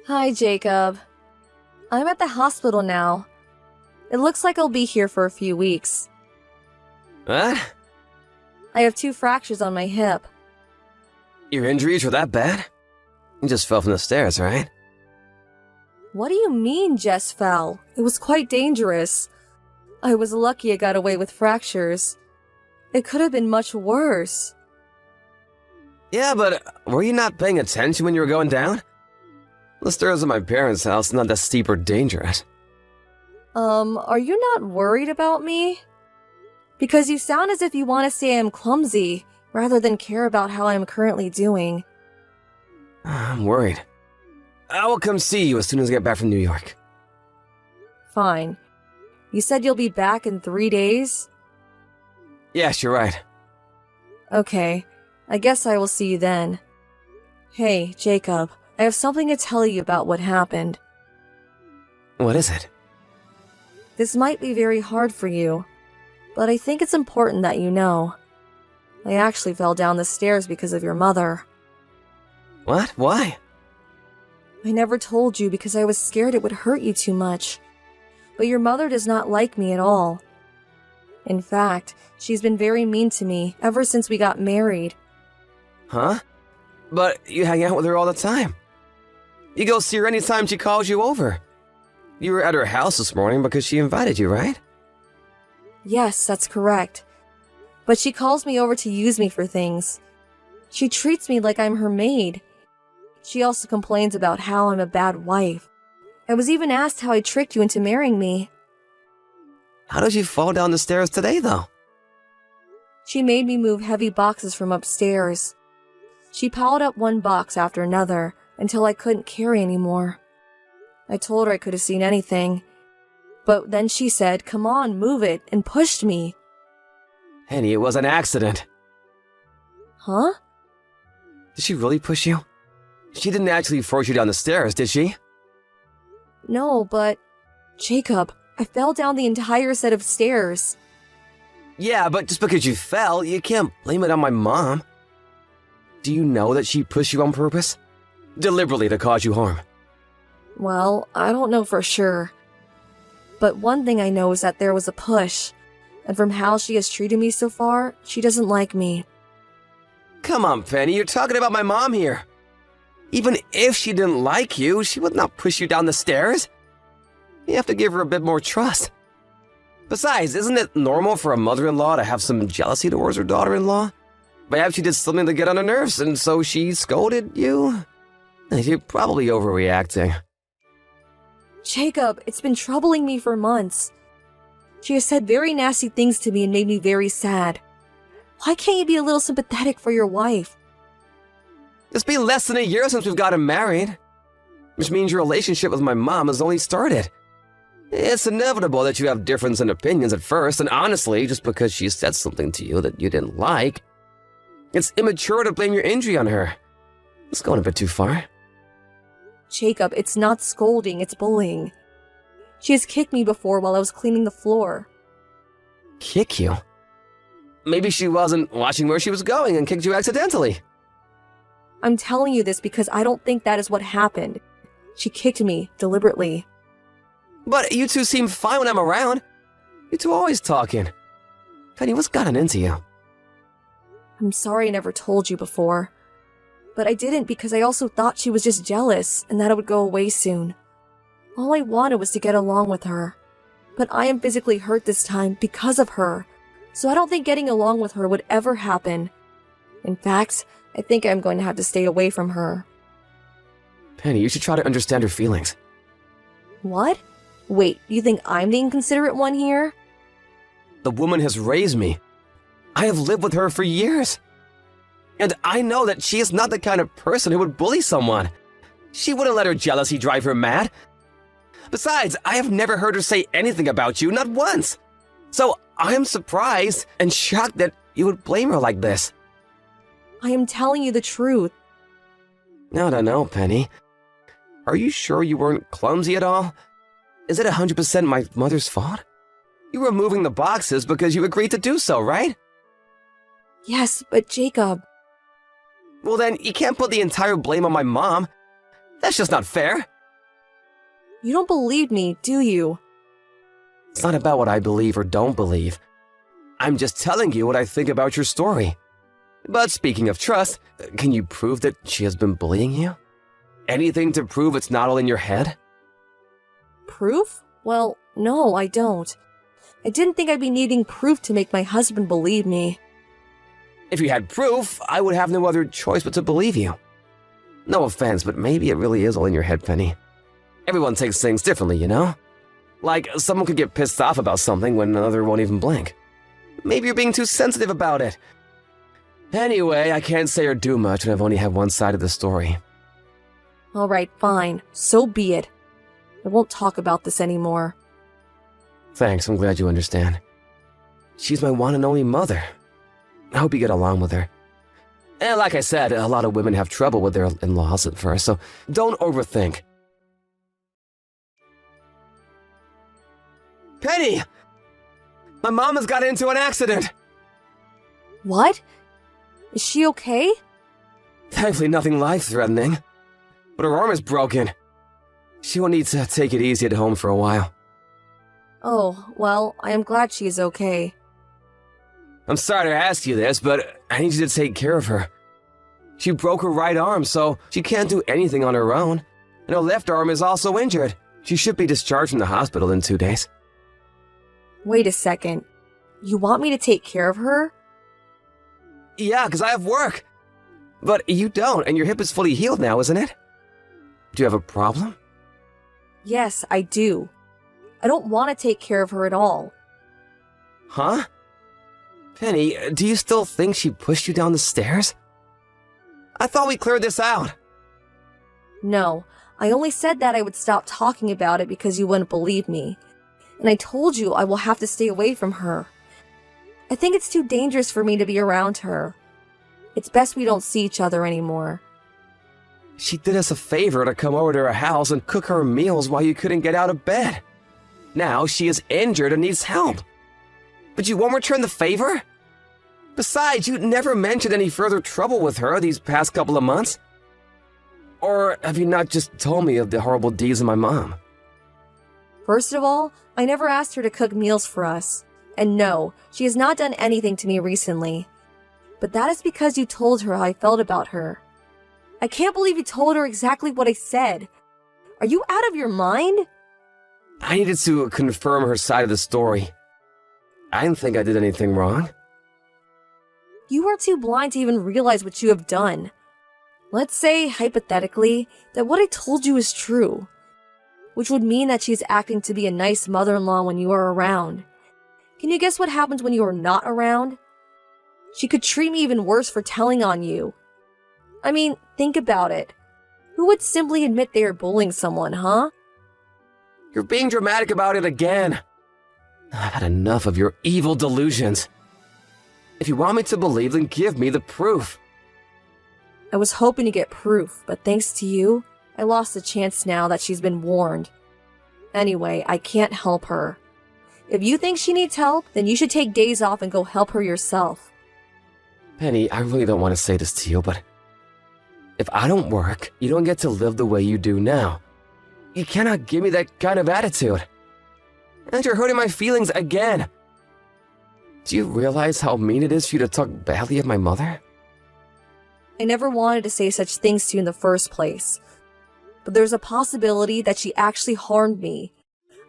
Hi, Jacob. I'm at the hospital now. It looks like I'll be here for a few weeks. What? I have 2 fractures on my hip. Your injuries were that bad? You just fell from the stairs, right? What do you mean, Jess fell? It was quite dangerous. I was lucky I got away with fractures. It could have been much worse. Yeah, but were you not paying attention when you were going down? The stairs at my parents' house are not that steep or dangerous. Are you not worried about me? Because you sound as if you want to say I'm clumsy, rather than care about how I'm currently doing. I'm worried. I will come see you as soon as I get back from New York. Fine. You said you'll be back in 3 days? Yes, you're right. Okay, I guess I will see you then. Hey, Jacob, I have something to tell you about what happened. What is it? This might be very hard for you, but I think it's important that you know. I actually fell down the stairs because of your mother. What? Why? I never told you because I was scared it would hurt you too much. But your mother does not like me at all. In fact, she's been very mean to me ever since we got married. Huh? But you hang out with her all the time. You go see her anytime she calls you over. You were at her house this morning because she invited you, right? Yes, that's correct. But she calls me over to use me for things. She treats me like I'm her maid. She also complains about how I'm a bad wife. I was even asked how I tricked you into marrying me. How did you fall down the stairs today, though? She made me move heavy boxes from upstairs. She piled up one box after another until I couldn't carry anymore. I told her I could have seen anything. But then she said, "Come on, move it," and pushed me. Henny, it was an accident. Huh? Did she really push you? She didn't actually force you down the stairs, did she? No, but... Jacob, I fell down the entire set of stairs. Yeah, but just because you fell, you can't blame it on my mom. Do you know that she pushed you on purpose? Deliberately to cause you harm? Well, I don't know for sure. But one thing I know is that there was a push. And from how she has treated me so far, she doesn't like me. Come on, Penny, you're talking about my mom here. Even if she didn't like you, she would not push you down the stairs. You have to give her a bit more trust. Besides, isn't it normal for a mother-in-law to have some jealousy towards her daughter-in-law? Perhaps she did something to get on her nerves, and so she scolded you? You're probably overreacting. Jacob, it's been troubling me for months. She has said very nasty things to me and made me very sad. Why can't you be a little sympathetic for your wife? It's been less than a year since we've gotten married, which means your relationship with my mom has only started. It's inevitable that you have difference in opinions at first, and honestly, just because she said something to you that you didn't like, it's immature to blame your injury on her. It's going a bit too far. Jacob, it's not scolding, it's bullying. She has kicked me before while I was cleaning the floor. Kick you? Maybe she wasn't watching where she was going and kicked you accidentally. I'm telling you this because I don't think that is what happened. She kicked me deliberately. But you two seem fine when I'm around. You two are always talking. Penny, what's gotten into you? I'm sorry I never told you before. But I didn't because I also thought she was just jealous and that it would go away soon. All I wanted was to get along with her. But I am physically hurt this time because of her. So I don't think getting along with her would ever happen. In fact, I think I'm going to have to stay away from her. Penny, you should try to understand her feelings. What? Wait, you think I'm the inconsiderate one here? The woman has raised me. I have lived with her for years. And I know that she is not the kind of person who would bully someone. She wouldn't let her jealousy drive her mad. Besides, I have never heard her say anything about you, not once. So I am surprised and shocked that you would blame her like this. I am telling you the truth. I don't know, Penny. Are you sure you weren't clumsy at all? Is it 100% my mother's fault? You were moving the boxes because you agreed to do so, right? Yes, but Jacob... Well then, you can't put the entire blame on my mom. That's just not fair. You don't believe me, do you? It's not about what I believe or don't believe. I'm just telling you what I think about your story. But speaking of trust, can you prove that she has been bullying you? Anything to prove it's not all in your head? Proof? Well, no, I don't. I didn't think I'd be needing proof to make my husband believe me. If you had proof, I would have no other choice but to believe you. No offense, but maybe it really is all in your head, Penny. Everyone takes things differently, you know? Like, someone could get pissed off about something when another won't even blink. Maybe you're being too sensitive about it. Anyway, I can't say or do much when I've only had one side of the story. Alright, fine. So be it. I won't talk about this anymore. Thanks, I'm glad you understand. She's my one and only mother. I hope you get along with her. And like I said, a lot of women have trouble with their in-laws at first, so don't overthink. Penny! My mom has got into an accident! What? Is she okay? Thankfully nothing life-threatening. But her arm is broken. She will need to take it easy at home for a while. Oh, well, I am glad she is okay. I'm sorry to ask you this, but I need you to take care of her. She broke her right arm, so she can't do anything on her own. And her left arm is also injured. She should be discharged from the hospital in 2 days. Wait a second. You want me to take care of her? Yeah, because I have work. But you don't, and your hip is fully healed now, isn't it? Do you have a problem? Yes, I do. I don't want to take care of her at all. Huh? Penny, do you still think she pushed you down the stairs? I thought we cleared this out. No, I only said that I would stop talking about it because you wouldn't believe me. And I told you I will have to stay away from her. I think it's too dangerous for me to be around her. It's best we don't see each other anymore. She did us a favor to come over to her house and cook her meals while you couldn't get out of bed. Now she is injured and needs help. But you won't return the favor? Besides, you never mentioned any further trouble with her these past couple of months. Or have you not just told me of the horrible deeds of my mom? First of all, I never asked her to cook meals for us. And no, she has not done anything to me recently. But that is because you told her how I felt about her. I can't believe you told her exactly what I said. Are you out of your mind? I needed to confirm her side of the story. I didn't think I did anything wrong. You are too blind to even realize what you have done. Let's say, hypothetically, that what I told you is true. Which would mean that she's acting to be a nice mother-in-law when you are around. Can you guess what happens when you are not around? She could treat me even worse for telling on you. I mean, think about it. Who would simply admit they are bullying someone, huh? You're being dramatic about it again. I've had enough of your evil delusions. If you want me to believe, then give me the proof. I was hoping to get proof, but thanks to you, I lost the chance now that she's been warned. Anyway, I can't help her. If you think she needs help, then you should take days off and go help her yourself. Penny, I really don't want to say this to you, but if I don't work, you don't get to live the way you do now. You cannot give me that kind of attitude. And you're hurting my feelings again. Do you realize how mean it is for you to talk badly of my mother? I never wanted to say such things to you in the first place. But there's a possibility that she actually harmed me.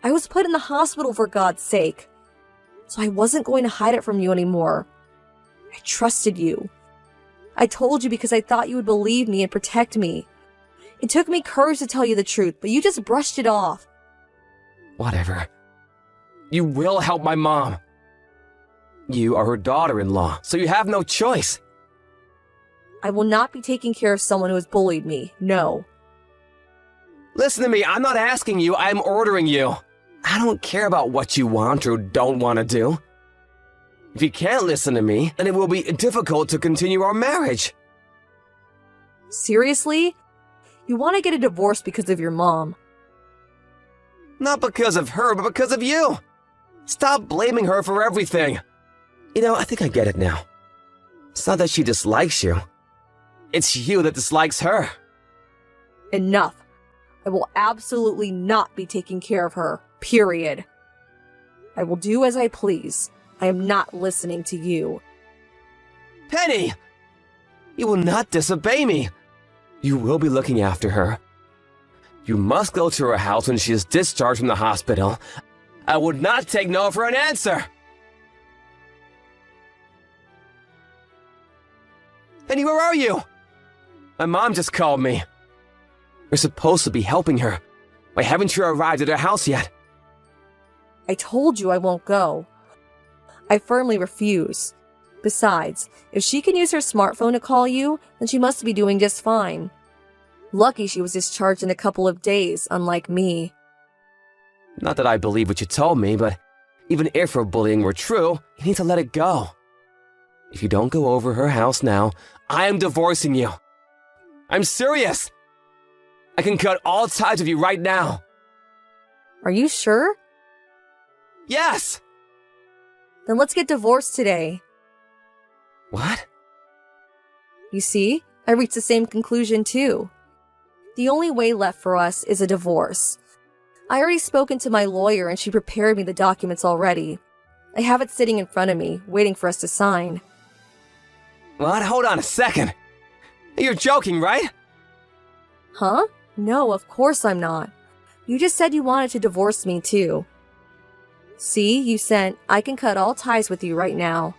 I was put in the hospital for God's sake. So I wasn't going to hide it from you anymore. I trusted you. I told you because I thought you would believe me and protect me. It took me courage to tell you the truth, but you just brushed it off. Whatever. You will help my mom. You are her daughter-in-law, so you have no choice. I will not be taking care of someone who has bullied me, no. Listen to me, I'm not asking you, I'm ordering you. I don't care about what you want or don't want to do. If you can't listen to me, then it will be difficult to continue our marriage. Seriously? You want to get a divorce because of your mom? Not because of her, but because of you. Stop blaming her for everything. You know, I think I get it now. It's not that she dislikes you. It's you that dislikes her. Enough. I will absolutely not be taking care of her, period. I will do as I please. I am not listening to you. Penny! You will not disobey me. You will be looking after her. You must go to her house when she is discharged from the hospital. I would not take no for an answer. Penny, where are you? My mom just called me. You're supposed to be helping her. Why haven't you arrived at her house yet? I told you I won't go. I firmly refuse. Besides, if she can use her smartphone to call you, then she must be doing just fine. Lucky she was discharged in a couple of days, unlike me. Not that I believe what you told me, but even if her bullying were true, you need to let it go. If you don't go over her house now, I am divorcing you. I'm serious. I can cut all ties with you right now. Are you sure? Yes! Then let's get divorced today. What? You see, I reached the same conclusion too. The only way left for us is a divorce. I already spoken to my lawyer and she prepared me the documents already. I have it sitting in front of me, waiting for us to sign. What? Hold on a second. You're joking, right? Huh? No, of course I'm not. You just said you wanted to divorce me too. See, you sent, I can cut all ties with you right now.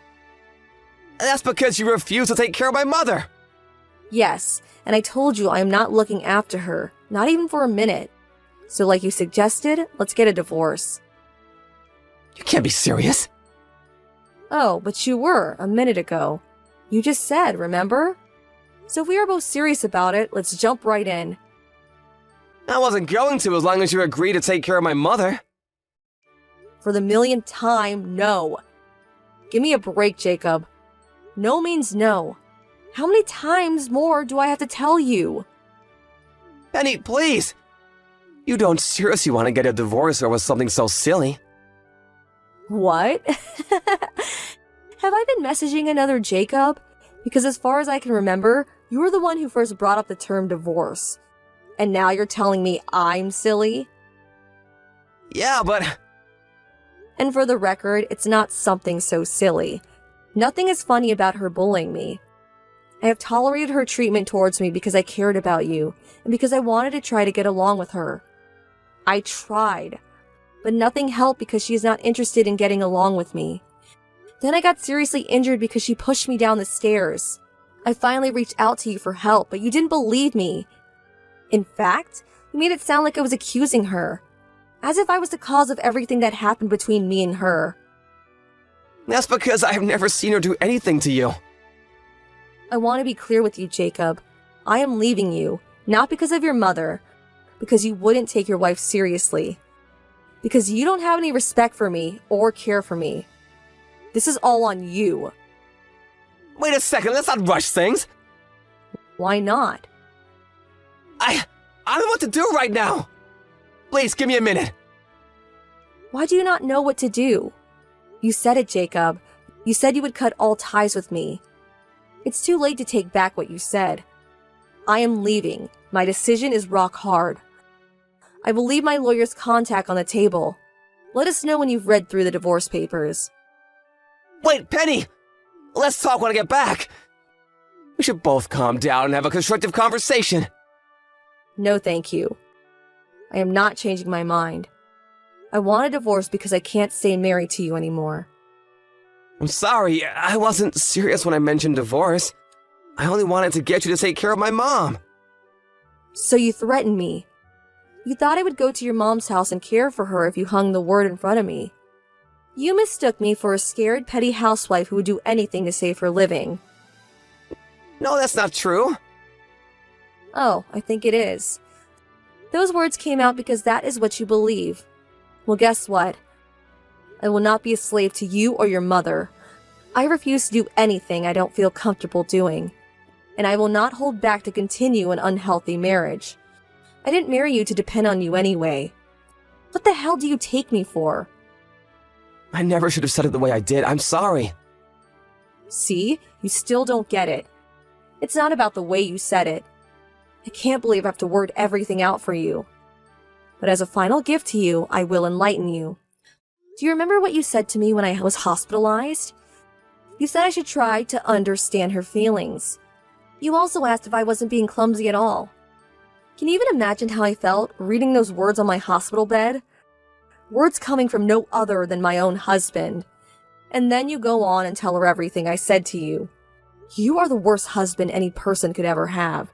That's because you refuse to take care of my mother. Yes, and I told you I am not looking after her, not even for a minute. So like you suggested, let's get a divorce. You can't be serious. Oh, but you were, a minute ago. You just said, remember? So if we are both serious about it, let's jump right in. I wasn't going to as long as you agreed to take care of my mother. For the millionth time, no. Give me a break, Jacob. No means no. How many times more do I have to tell you? Penny, please. You don't seriously want to get a divorce over something so silly. What? Have I been messaging another Jacob? Because as far as I can remember, you were the one who first brought up the term divorce. And now you're telling me I'm silly? Yeah, but... And for the record, it's not something so silly. Nothing is funny about her bullying me. I have tolerated her treatment towards me because I cared about you, and because I wanted to try to get along with her. I tried, but nothing helped because she is not interested in getting along with me. Then I got seriously injured because she pushed me down the stairs. I finally reached out to you for help, but you didn't believe me. In fact, you made it sound like I was accusing her, as if I was the cause of everything that happened between me and her. That's because I have never seen her do anything to you. I want to be clear with you, Jacob. I am leaving you, not because of your mother, because you wouldn't take your wife seriously. Because you don't have any respect for me or care for me. This is all on you. Wait a second, let's not rush things. Why not? I don't know what to do right now. Please, give me a minute. Why do you not know what to do? You said it, Jacob. You said you would cut all ties with me. It's too late to take back what you said. I am leaving. My decision is rock hard. I will leave my lawyer's contact on the table. Let us know when you've read through the divorce papers. Wait, Penny! Let's talk when I get back. We should both calm down and have a constructive conversation. No, thank you. I am not changing my mind. I want a divorce because I can't stay married to you anymore. I'm sorry, I wasn't serious when I mentioned divorce. I only wanted to get you to take care of my mom. So you threatened me. You thought I would go to your mom's house and care for her if you hung the word in front of me. You mistook me for a scared, petty housewife who would do anything to save her living. No, that's not true. Oh, I think it is. Those words came out because that is what you believe. Well, guess what? I will not be a slave to you or your mother. I refuse to do anything I don't feel comfortable doing. And I will not hold back to continue an unhealthy marriage. I didn't marry you to depend on you anyway. What the hell do you take me for? I never should have said it the way I did. I'm sorry. See? You still don't get it. It's not about the way you said it. I can't believe I have to word everything out for you. But as a final gift to you, I will enlighten you. Do you remember what you said to me when I was hospitalized? You said I should try to understand her feelings. You also asked if I wasn't being clumsy at all. Can you even imagine how I felt reading those words on my hospital bed? Words coming from no other than my own husband. And then you go on and tell her everything I said to you. You are the worst husband any person could ever have.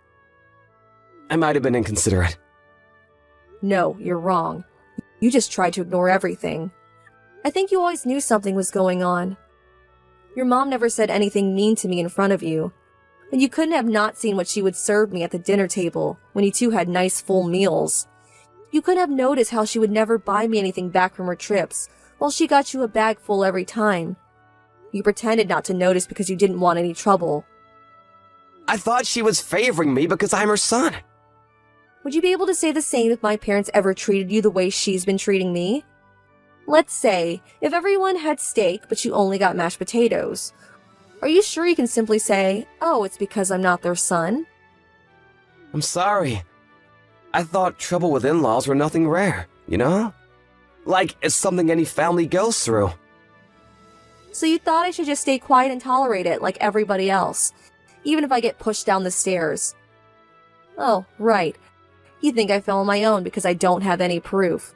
I might have been inconsiderate. No, you're wrong. You just tried to ignore everything. I think you always knew something was going on. Your mom never said anything mean to me in front of you, but you couldn't have not seen what she would serve me at the dinner table when you two had nice full meals. You couldn't have noticed how she would never buy me anything back from her trips, while she got you a bag full every time. You pretended not to notice because you didn't want any trouble. I thought she was favoring me because I'm her son. Would you be able to say the same if my parents ever treated you the way she's been treating me? Let's say, if everyone had steak but you only got mashed potatoes. Are you sure you can simply say, oh, it's because I'm not their son? I'm sorry. I thought trouble with in-laws were nothing rare, you know? Like it's something any family goes through. So you thought I should just stay quiet and tolerate it like everybody else, even if I get pushed down the stairs. Oh, right. You think I fell on my own because I don't have any proof.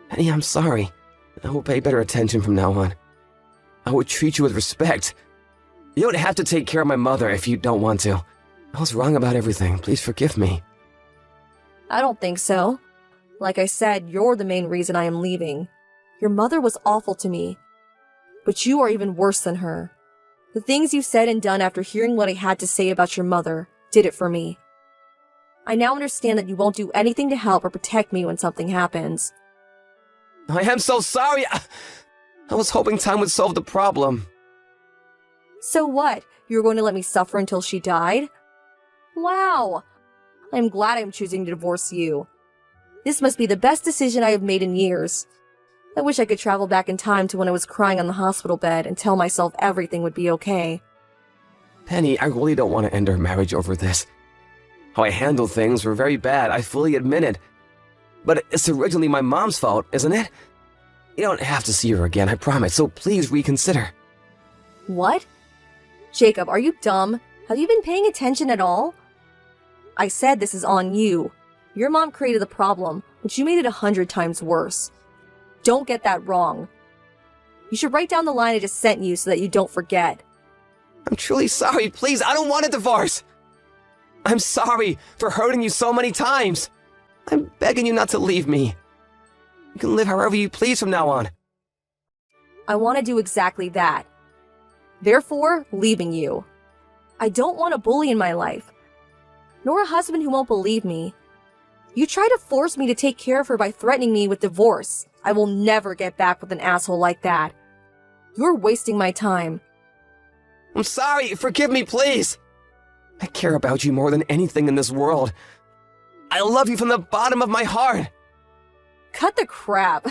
Penny, I'm sorry. I will pay better attention from now on. I will treat you with respect. You don't have to take care of my mother if you don't want to. I was wrong about everything. Please forgive me. I don't think so. Like I said, you're the main reason I am leaving. Your mother was awful to me. But you are even worse than her. The things you said and done after hearing what I had to say about your mother did it for me. I now understand that you won't do anything to help or protect me when something happens. I am so sorry. I was hoping time would solve the problem. So what? You were going to let me suffer until she died? Wow! I'm glad I'm choosing to divorce you. This must be the best decision I have made in years. I wish I could travel back in time to when I was crying on the hospital bed and tell myself everything would be okay. Penny, I really don't want to end our marriage over this. How I handled things were very bad, I fully admit it. But it's originally my mom's fault, isn't it? You don't have to see her again, I promise, so please reconsider. What? Jacob, are you dumb? Have you been paying attention at all? I said this is on you. Your mom created the problem, but you made it 100 times worse. Don't get that wrong. You should write down the line I just sent you so that you don't forget. I'm truly sorry, please, I don't want a divorce. I'm sorry for hurting you so many times. I'm begging you not to leave me. You can live however you please from now on. I want to do exactly that. Therefore, leaving you. I don't want a bully in my life, nor a husband who won't believe me. You try to force me to take care of her by threatening me with divorce. I will never get back with an asshole like that. You're wasting my time. I'm sorry, forgive me, please. I care about you more than anything in this world. I love you from the bottom of my heart. Cut the crap.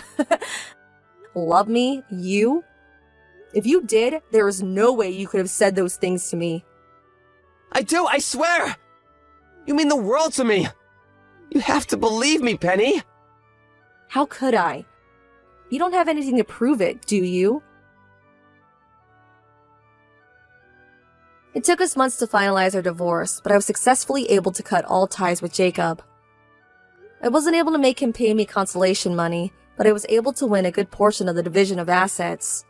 Love me? You? If you did, there is no way you could have said those things to me. I do, I swear! You mean the world to me! You have to believe me, Penny! How could I? You don't have anything to prove it, do you? It took us months to finalize our divorce, but I was successfully able to cut all ties with Jacob. I wasn't able to make him pay me consolation money, but I was able to win a good portion of the division of assets.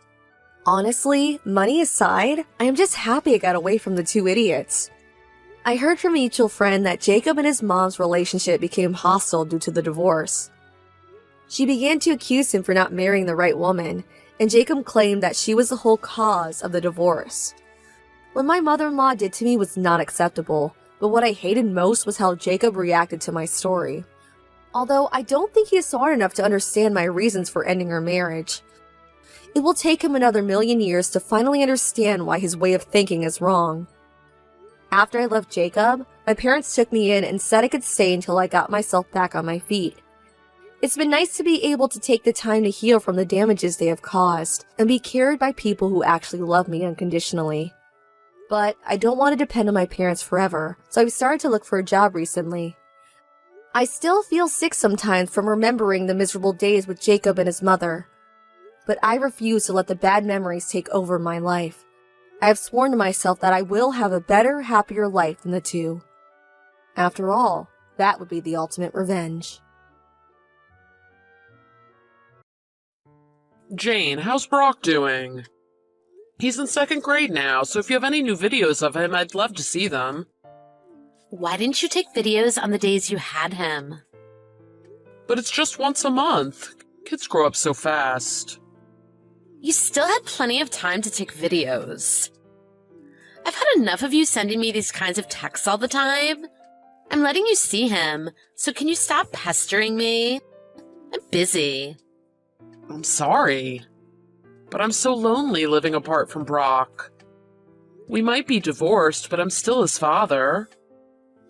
Honestly, money aside, I am just happy I got away from the two idiots. I heard from a mutual friend that Jacob and his mom's relationship became hostile due to the divorce. She began to accuse him for not marrying the right woman, and Jacob claimed that she was the whole cause of the divorce. What my mother-in-law did to me was not acceptable, but what I hated most was how Jacob reacted to my story. Although I don't think he is smart enough to understand my reasons for ending our marriage. It will take him another 1,000,000 years to finally understand why his way of thinking is wrong. After I left Jacob, my parents took me in and said I could stay until I got myself back on my feet. It's been nice to be able to take the time to heal from the damages they have caused and be cared by people who actually love me unconditionally. But I don't want to depend on my parents forever, so I've started to look for a job recently. I still feel sick sometimes from remembering the miserable days with Jacob and his mother. But I refuse to let the bad memories take over my life. I have sworn to myself that I will have a better, happier life than the two. After all, that would be the ultimate revenge. Jane, how's Brock doing? He's in 2nd grade now, so if you have any new videos of him, I'd love to see them. Why didn't you take videos on the days you had him? But it's just once a month. Kids grow up so fast. You still had plenty of time to take videos. I've had enough of you sending me these kinds of texts all the time. I'm letting you see him, so can you stop pestering me? I'm busy. I'm sorry, but I'm so lonely living apart from Brock. We might be divorced, but I'm still his father.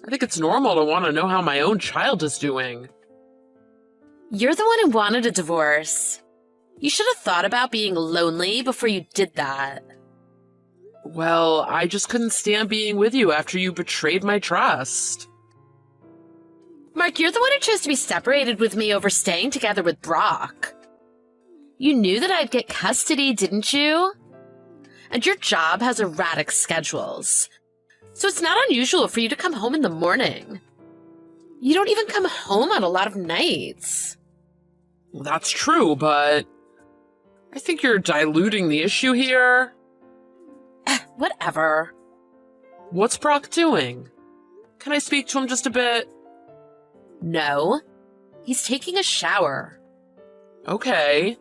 I think it's normal to want to know how my own child is doing. You're the one who wanted a divorce. You should have thought about being lonely before you did that. Well, I just couldn't stand being with you after you betrayed my trust. Mark, you're the one who chose to be separated with me over staying together with Brock. You knew that I'd get custody, didn't you? And your job has erratic schedules, so it's not unusual for you to come home in the morning. You don't even come home on a lot of nights. Well, that's true, but I think you're diluting the issue here. Whatever. What's Brock doing? Can I speak to him just a bit? No. He's taking a shower. Okay.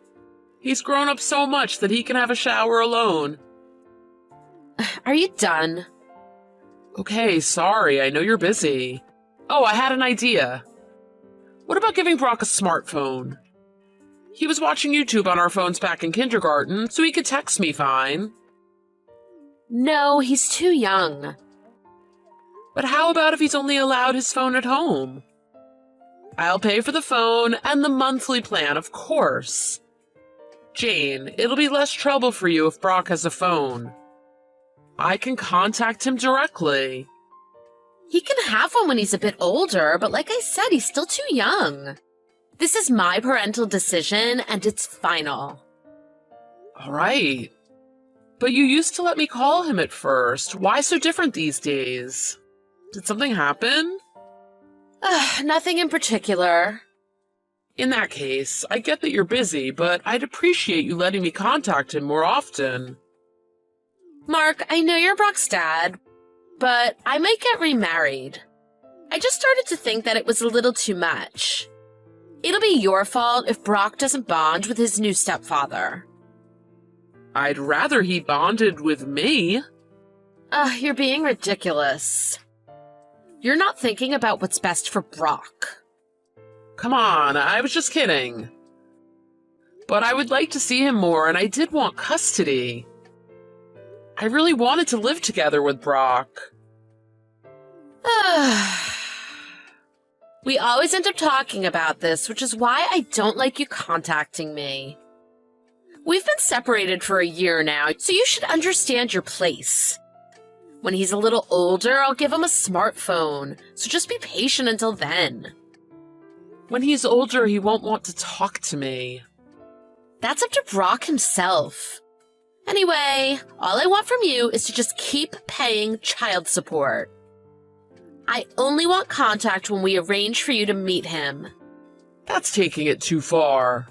He's grown up so much that he can have a shower alone. Are you done? Okay, sorry, I know you're busy. Oh, I had an idea. What about giving Brock a smartphone? He was watching YouTube on our phones back in kindergarten, so he could text me fine. No, he's too young. But how about if he's only allowed his phone at home? I'll pay for the phone and the monthly plan, of course. Jane, it'll be less trouble for you if Brock has a phone. I can contact him directly. He can have one when he's a bit older, but like I said, he's still too young. This is my parental decision, and it's final. All right. But you used to let me call him at first. Why so different these days? Did something happen? Nothing in particular. In that case, I get that you're busy, but I'd appreciate you letting me contact him more often. Mark, I know you're Brock's dad, but I might get remarried. I just started to think that it was a little too much. It'll be your fault if Brock doesn't bond with his new stepfather. I'd rather he bonded with me. You're being ridiculous. You're not thinking about what's best for Brock. Come on, I was just kidding. But I would like to see him more, and I did want custody. I really wanted to live together with Brock. We always end up talking about this, which is why I don't like you contacting me. We've been separated for a year now, so you should understand your place. When he's a little older, I'll give him a smartphone, so just be patient until then. When he's older, he won't want to talk to me. That's up to Brock himself. Anyway, all I want from you is to just keep paying child support. I only want contact when we arrange for you to meet him. That's taking it too far.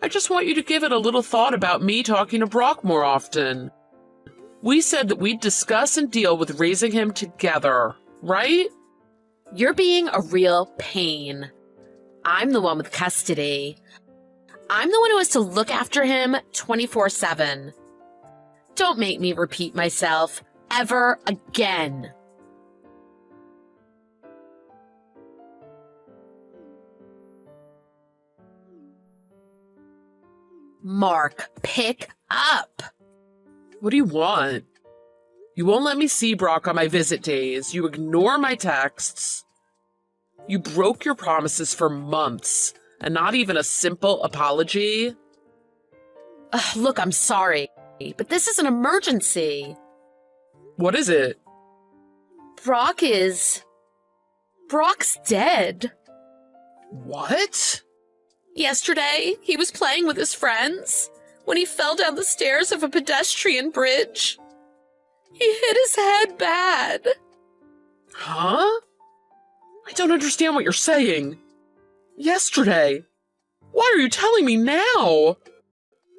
I just want you to give it a little thought about me talking to Brock more often. We said that we'd discuss and deal with raising him together, right? You're being a real pain. I'm the one with custody. I'm the one who has to look after him 24/7. Don't make me repeat myself ever again. Mark, pick up. What do you want? You won't let me see Brock on my visit days. You ignore my texts. You broke your promises for months, and not even a simple apology. Look, I'm sorry, but this is an emergency. What is it? Brock's dead. What? Yesterday, he was playing with his friends when he fell down the stairs of a pedestrian bridge. He hit his head bad. Huh? I don't understand what you're saying. Yesterday? Why are you telling me now?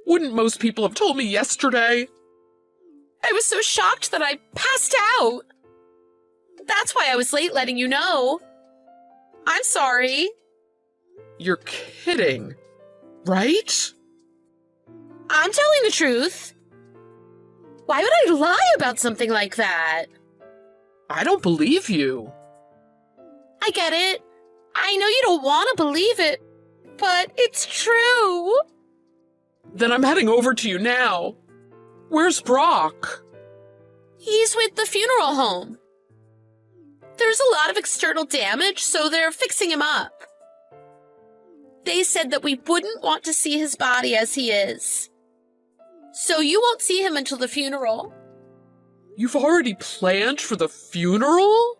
Wouldn't most people have told me yesterday? I was so shocked that I passed out. That's why I was late letting you know. I'm sorry. You're kidding, right? I'm telling the truth. Why would I lie about something like that? I don't believe you. I get it. I know you don't want to believe it, but it's true. Then I'm heading over to you now. Where's Brock? He's with the funeral home. There's a lot of external damage, so they're fixing him up. They said that we wouldn't want to see his body as he is. So you won't see him until the funeral. You've already planned for the funeral?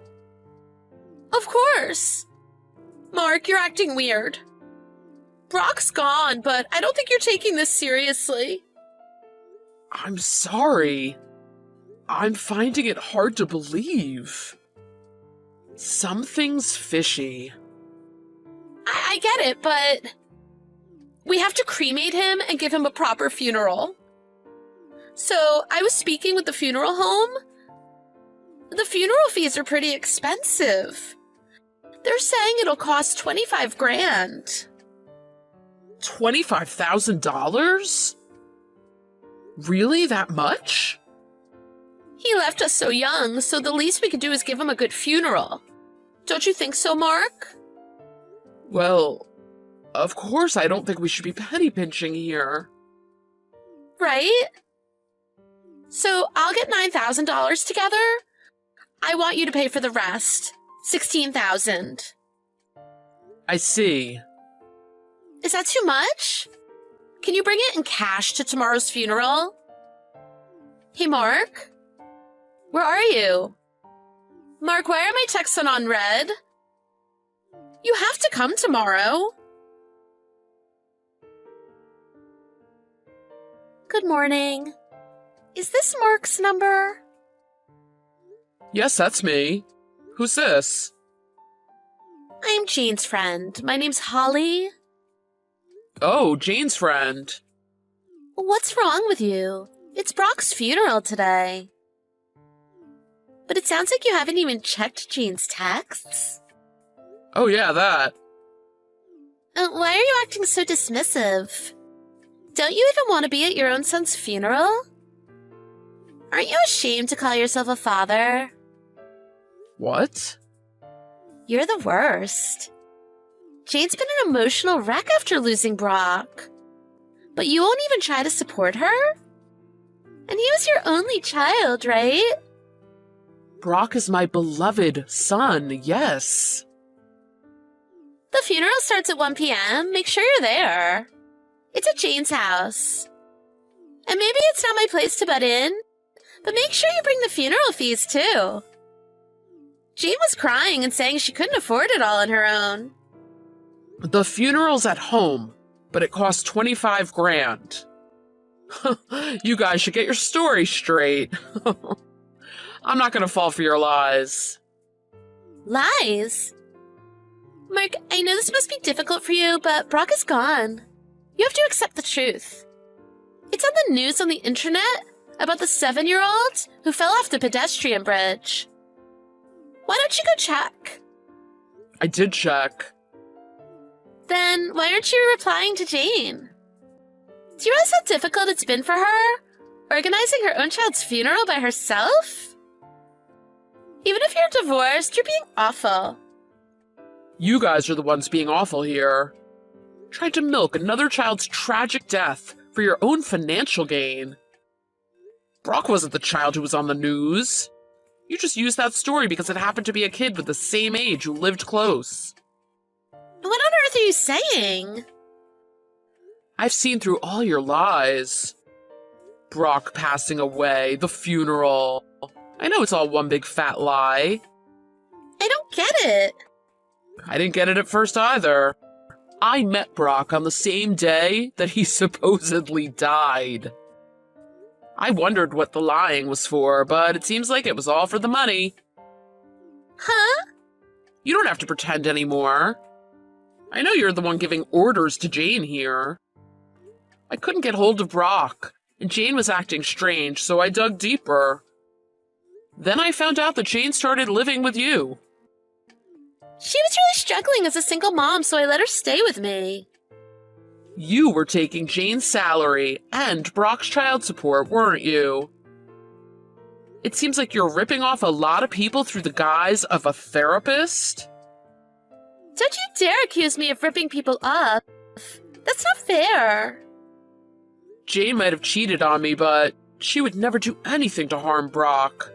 Of course. Mark, you're acting weird. Brock's gone, but I don't think you're taking this seriously. I'm sorry. I'm finding it hard to believe. Something's fishy. I get it, but we have to cremate him and give him a proper funeral. So I was speaking with the funeral home. The funeral fees are pretty expensive. They're saying it'll cost $25,000. $25,000? Really, that much? He left us so young, so the least we could do is give him a good funeral. Don't you think so, Mark? Well, of course I don't think we should be penny pinching here. Right? So I'll get $9,000 together. I want you to pay for the rest. $16,000. I see. Is that too much? Can you bring it in cash to tomorrow's funeral? Hey, Mark? Where are you? Mark, why are my texts on red? You have to come tomorrow. Good morning. Is this Mark's number? Yes, that's me. Who's this? I'm Jane's friend. My name's Holly. Oh, Jane's friend. What's wrong with you? It's Brock's funeral today. But it sounds like you haven't even checked Jane's texts. Oh yeah, that. Why are you acting so dismissive? Don't you even want to be at your own son's funeral? Aren't you ashamed to call yourself a father? What? You're the worst. Jane's been an emotional wreck after losing Brock. But you won't even try to support her? And he was your only child, right? Brock is my beloved son, yes. The funeral starts at 1 p.m. Make sure you're there. It's at Jane's house. And maybe it's not my place to butt in, but make sure you bring the funeral fees too. Jane was crying and saying she couldn't afford it all on her own. The funeral's at home, but it costs $25,000. You guys should get your story straight. I'm not gonna fall for your lies. Lies? Mark, I know this must be difficult for you, but Brock is gone. You have to accept the truth. It's on the news on the internet about the 7-year-old who fell off the pedestrian bridge. Why don't you go check? I did check. Then why aren't you replying to Jane? Do you realize how difficult it's been for her? Organizing her own child's funeral by herself? Even if you're divorced, you're being awful. You guys are the ones being awful here. Tried to milk another child's tragic death for your own financial gain. Brock wasn't the child who was on the news. You just used that story because it happened to be a kid with the same age who lived close. What on earth are you saying? I've seen through all your lies. Brock passing away, the funeral, I know it's all one big fat lie. I don't get it. I didn't get it at first either. I met Brock on the same day that he supposedly died. I wondered what the lying was for, but it seems like it was all for the money. Huh? You don't have to pretend anymore. I know you're the one giving orders to Jane here. I couldn't get hold of Brock, and Jane was acting strange, so I dug deeper. Then I found out that Jane started living with you. She was really struggling as a single mom, so I let her stay with me. You were taking Jane's salary and Brock's child support, weren't you? It seems like you're ripping off a lot of people through the guise of a therapist. Don't you dare accuse me of ripping people up. That's not fair. Jane might have cheated on me, but she would never do anything to harm Brock.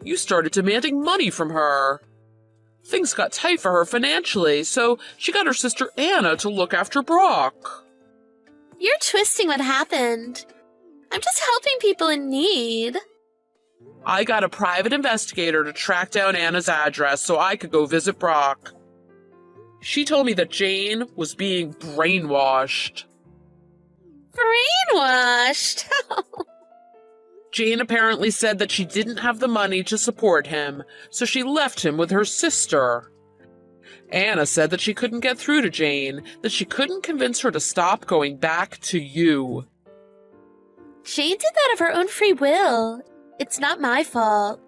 You started demanding money from her. Things got tight for her financially, so she got her sister Anna to look after Brock. You're twisting what happened. I'm just helping people in need. I got a private investigator to track down Anna's address so I could go visit Brock. She told me that Jane was being brainwashed. Brainwashed? Jane apparently said that she didn't have the money to support him, so she left him with her sister. Anna said that she couldn't get through to Jane, that she couldn't convince her to stop going back to you. Jane did that of her own free will. It's not my fault.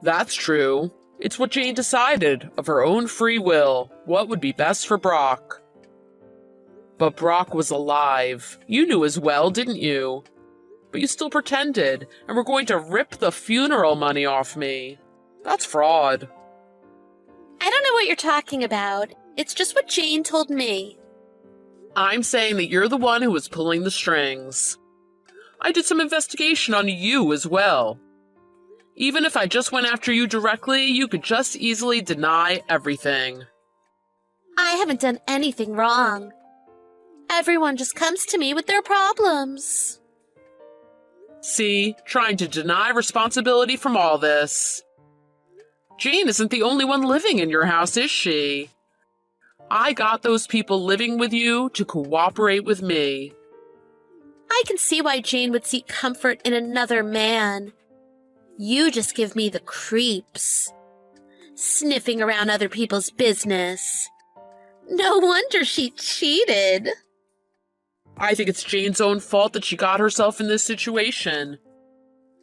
That's true. It's what Jane decided, of her own free will, what would be best for Brock. But Brock was alive. You knew as well, didn't you? But you still pretended, and were going to rip the funeral money off me. That's fraud. I don't know what you're talking about. It's just what Jane told me. I'm saying that you're the one who was pulling the strings. I did some investigation on you as well. Even if I just went after you directly, you could just easily deny everything. I haven't done anything wrong. Everyone just comes to me with their problems. See, trying to deny responsibility from all this. Jane isn't the only one living in your house, is she? I got those people living with you to cooperate with me. I can see why Jane would seek comfort in another man. You just give me the creeps. Sniffing around other people's business. No wonder she cheated. I think it's Jane's own fault that she got herself in this situation.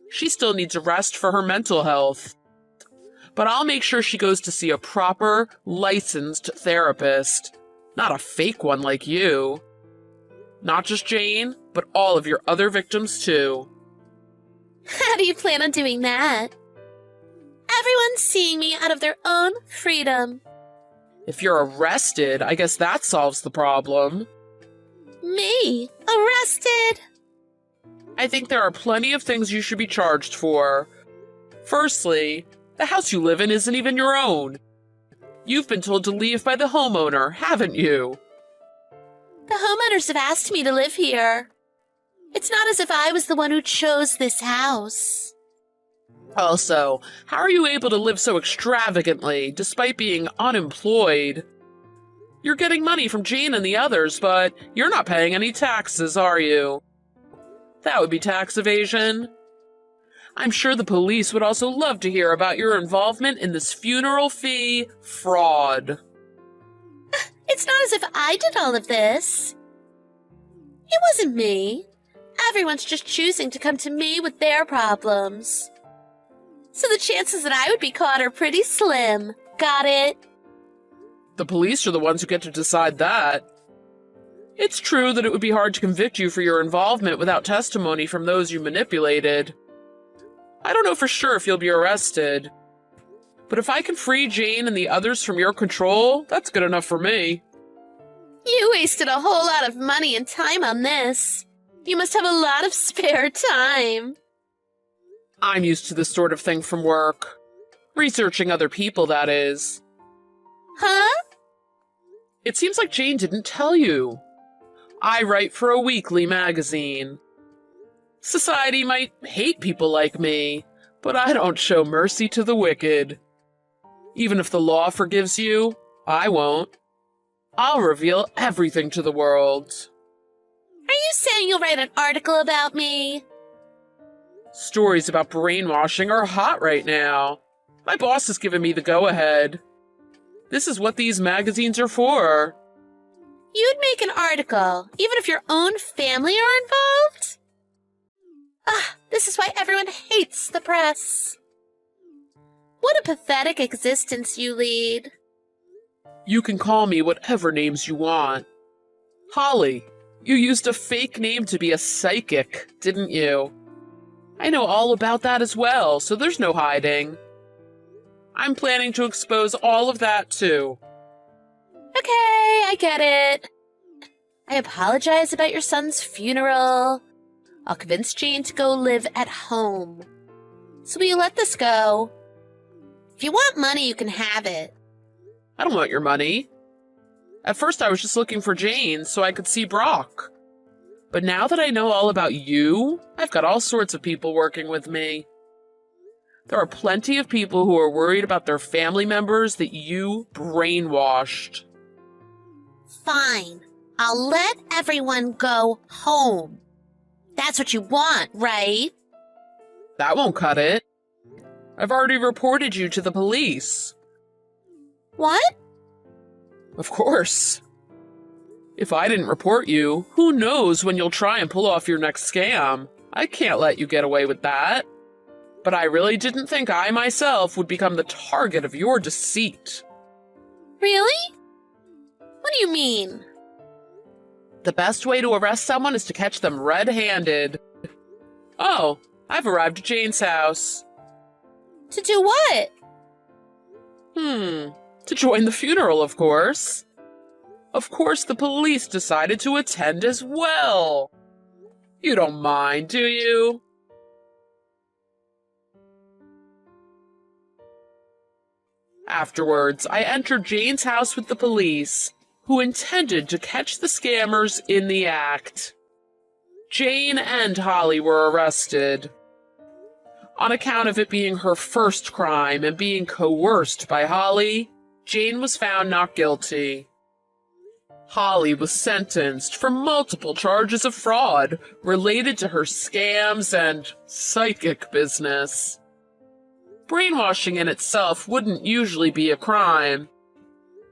She still needs a rest for her mental health. But I'll make sure she goes to see a proper, licensed therapist. Not a fake one like you. Not just Jane, but all of your other victims too. How do you plan on doing that? Everyone's seeing me out of their own freedom. If you're arrested, I guess that solves the problem. Me? Arrested? I think there are plenty of things you should be charged for. Firstly, the house you live in isn't even your own. You've been told to leave by the homeowner, haven't you? The homeowners have asked me to live here. It's not as if I was the one who chose this house. Also, how are you able to live so extravagantly despite being unemployed? You're getting money from Jane and the others, but you're not paying any taxes, are you? That would be tax evasion. I'm sure the police would also love to hear about your involvement in this funeral fee fraud. It's not as if I did all of this. It wasn't me. Everyone's just choosing to come to me with their problems. So the chances that I would be caught are pretty slim. Got it? The police are the ones who get to decide that. It's true that it would be hard to convict you for your involvement without testimony from those you manipulated. I don't know for sure if you'll be arrested. But if I can free Jane and the others from your control, that's good enough for me. You wasted a whole lot of money and time on this. You must have a lot of spare time. I'm used to this sort of thing from work. Researching other people, that is. Huh? It seems like Jane didn't tell you. I write for a weekly magazine. Society might hate people like me, But I don't show mercy to the wicked. Even if the law forgives you, I won't. I'll reveal everything to the world. Are you saying you'll write an article about me? Stories about brainwashing are hot right now. My boss has given me the go-ahead. This is what these magazines are for. You'd make an article, even if your own family are involved? This is why everyone hates the press. What a pathetic existence you lead. You can call me whatever names you want. Holly, you used a fake name to be a psychic, didn't you? I know all about that as well, so there's no hiding. I'm planning to expose all of that too. Okay, I get it. I apologize about your son's funeral. I'll convince Jane to go live at home. So will you let this go? If you want money, you can have it. I don't want your money. At first I was just looking for Jane so I could see Brock. But now that I know all about you, I've got all sorts of people working with me. There are plenty of people who are worried about their family members that you brainwashed. Fine. I'll let everyone go home. That's what you want, right? That won't cut it. I've already reported you to the police. What? Of course. If I didn't report you, who knows when you'll try and pull off your next scam? I can't let you get away with that. But I really didn't think I myself would become the target of your deceit. Really? What do you mean? The best way to arrest someone is to catch them red-handed. Oh, I've arrived at Jane's house. To do what? To join the funeral, of course. Of course, the police decided to attend as well. You don't mind, do you? Afterwards, I entered Jane's house with the police, who intended to catch the scammers in the act. Jane and Holly were arrested. On account of it being her first crime and being coerced by Holly, Jane was found not guilty. Holly was sentenced for multiple charges of fraud related to her scams and psychic business. Brainwashing in itself wouldn't usually be a crime.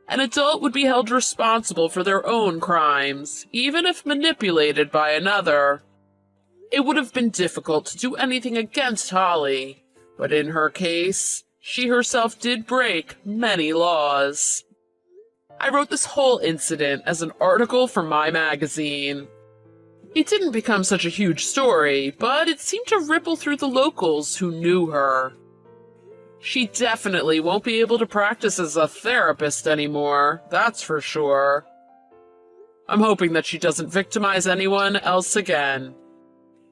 An adult would be held responsible for their own crimes, even if manipulated by another. It would have been difficult to do anything against Holly, but in her case, she herself did break many laws. I wrote this whole incident as an article for my magazine. It didn't become such a huge story, but it seemed to ripple through the locals who knew her. She definitely won't be able to practice as a therapist anymore, that's for sure. I'm hoping that she doesn't victimize anyone else again.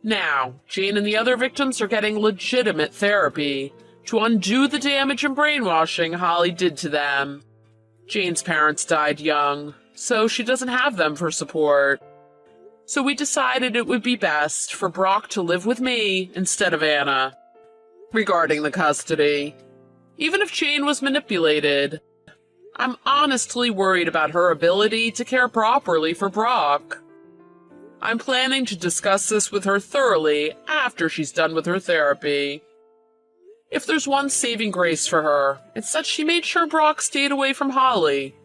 Now, Jane and the other victims are getting legitimate therapy to undo the damage and brainwashing Holly did to them. Jane's parents died young, so she doesn't have them for support. So we decided it would be best for Brock to live with me instead of Anna. Regarding the custody, even if Jane was manipulated, I'm honestly worried about her ability to care properly for Brock. I'm planning to discuss this with her thoroughly after she's done with her therapy. If there's one saving grace for her, it's that she made sure Brock stayed away from Holly.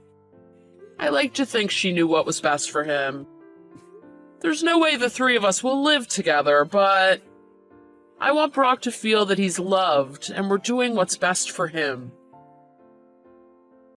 I like to think she knew what was best for him. There's no way the three of us will live together, but I want Brock to feel that he's loved and we're doing what's best for him.